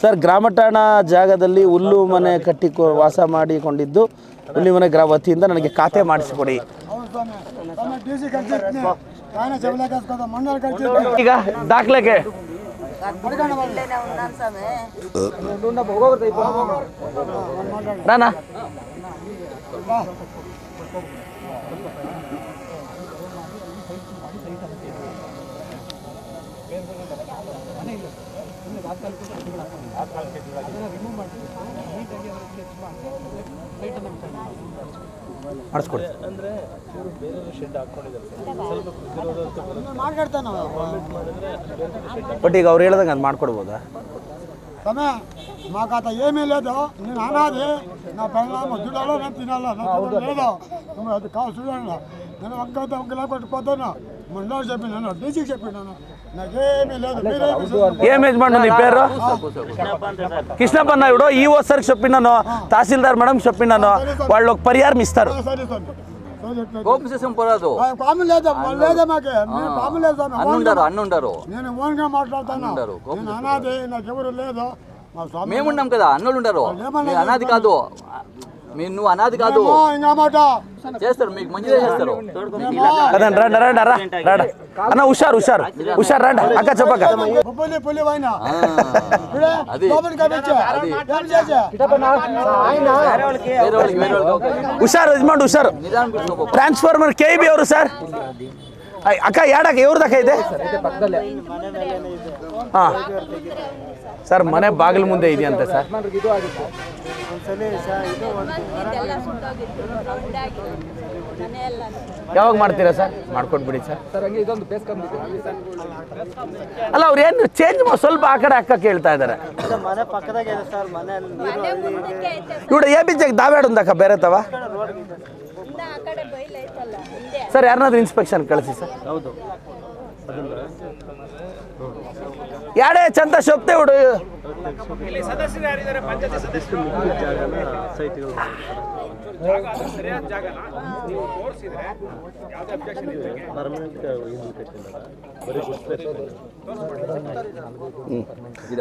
Sir ಗ್ರಾಮಠಾಣ ಜಾಗದಲ್ಲಿ ಹುಲ್ಲು ಮನೆ ಕಟ್ಟಿ ವಾಸ ಮಾಡಿಕೊಂಡಿದ್ದು ಹುಲ್ಲು ಮನೆ ವತಿಯಿಂದ ನನಗೆ ಖಾತೆ ಮಾಡಿಸಿಕೊಡಿ. ಈಗ ದಾಖಲೆಗೆ ನಾನಾ ಮಾಡಿಸ್ಕೊಡಿ. బట్ ಈಗ ಅವ್ರು ಹೇಳ್ದಂಗೆ అది ಮಾಡ್ಕೊಡ್ಬೋదా? మాకు అంత ఏమీ లేదు, నేను అనాది, నా పెళ్ళాము చూడాలో నేను తినాలా, నాకు లేదు, అది కాదు చూడండి. నేను ఒక్కైతే ఒక్కలా కొట్టుకుపోతాను, ముందు చెప్పినాను, డీసీకి చెప్పినాను, నాకేమీ లేదు. ఏం యజమాను నీ పేరు? కృష్ణప్పన్న. ఇప్పుడు ఈఓ సార్కి చెప్పినాను, తహసీల్దార్ మేడం చెప్పినాను, వాళ్ళు ఒక పరిహారం ఇస్తారు. నేను ఓన్గా మాట్లాడతాను, నేను అనాది, నాకెవరు లేదు. మేమున్నాం కదా, అన్నోళ్ళు ఉండరు, అనాది కాదు, నువ్వు అనాది కాదు, చేస్తారు, మీకు మంచిగా చేస్తారు. అన్న హుషారు హుషారు హుషారు రండి అక్క చెప్పక. హుషారు యజమాను హుషారు. ట్రాన్స్ఫార్మర్ కేబీ ఎవరు సార్? అక్క ఏడాక ఎవరు దాకా ಇದೆ ಸರ್? ಮನೆ ಬಾಗಿಲು ಮುಂದೆ ಇದೆಯಂತೆ ಸರ್. ಯಾವಾಗ ಮಾಡ್ತೀರಾ ಸರ್? ಮಾಡ್ಕೊಟ್ಬಿಡಿ ಸರ್. ಅಲ್ಲ ಅವ್ರು ಏನು ಚೇಂಜ್ ಸ್ವಲ್ಪ ಆ ಕಡೆ ಅಕ್ಕ ಕೇಳ್ತಾ ಇದ್ದಾರೆ. ಇವ್ರು ಏ ಬಿಚ್ಚಾಗ ದಾವೇಡ್ ఉందಕ್ಕ ಬೇರೆ ತವ ಸರ್? ಯಾರನ್ನಾದ್ರೂ ಇನ್ಸ್ಪೆಕ್ಷನ್ ಕಳಿಸಿ ಸರ್. ಹೌದು ಯಾರೇ ಚಂದ ಶೋಪ್ತೆ ಹುಡು ಸದಸ್ಯರು ಯಾರಿದ್ದಾರೆ? ಪಂಚಾಯತಿ ಸದಸ್ಯರು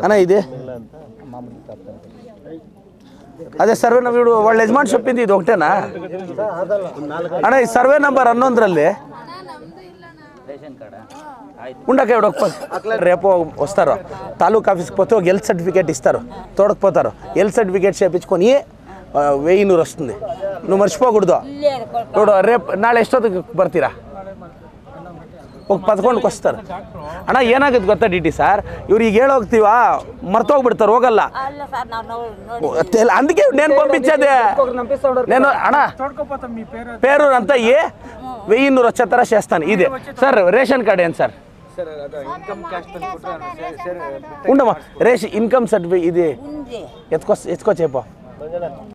అన్న ఇది అదే సర్వే నంబర్ వాళ్ళ యజమాని చెప్పింది ఇది ఒకటేనా అన్న? ఈ సర్వే నంబర్ 11ರಲ್ಲಿ ఉండక రేపు వస్తారు తాలూకా ఆఫీస్కి పోతే ఒక హెల్త్ సర్టిఫికేట్ ఇస్తారు, తోడకపోతారు. హెల్త్ సర్టిఫికేట్ చేయించుకొని 1000 వస్తుంది. నువ్వు మర్చిపోకూడదు. ఇప్పుడు రేపు ನಾಳೆ ಎಷ್ಟೊತ್ತಿಗೆ ಬರ್ತೀರಾ? ಹೋಗಿ 11ಕ್ಕೆ ವಸ್ತಾರೆ. ಅಣ್ಣ ಏನಾಗುತ್ತೆ ಗೊತ್ತಾ ಡಿ ಸರ್, ಇವ್ರು ಈಗ ಹೇಳೋಗ್ತೀವಾ ಮರ್ತೋಗ್ಬಿಡ್ತಾರೆ, ಹೋಗಲ್ಲ. అందుకే నేను పంపించేదే. నేను అಣ್ಣ పేరు అంతా 1100 వచ్చేతర చేస్తాను. ఇదే సార్ రేషన్ కార్డ్ ఏం సార్? ఉండమ్మా రేషన్ ఇన్కమ్ సర్టిఫికేట్ ఇది ఎత్తుకొచ్చేపో.